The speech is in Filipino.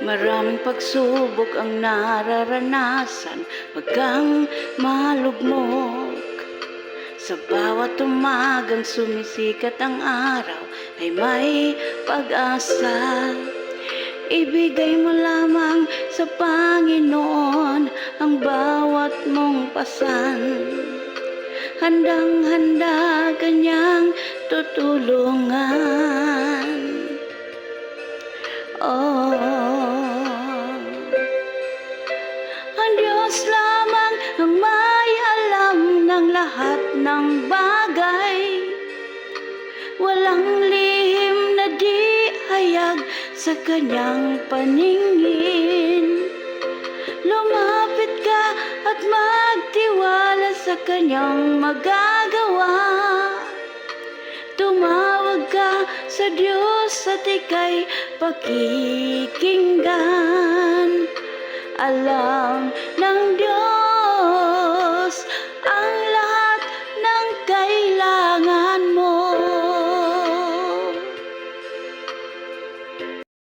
Maraming pagsubok ang nararanasan, wag kang malugmok. Sa bawat umagang sumisikat ang araw ay may pag-asa. Ibigay mo lamang sa Panginoon ang bawat mong pasan. Handang-handa kanyang tutulungan. Oh, ang Diyos lamang ang may alam ng lahat ng bagay. Walang lihim na di hayag sa kanyang paningin. Lumapit ka at magtiwala sa kanyang magagawa. Tumawag ka sa Diyos at ika'y pakikinggan. Allah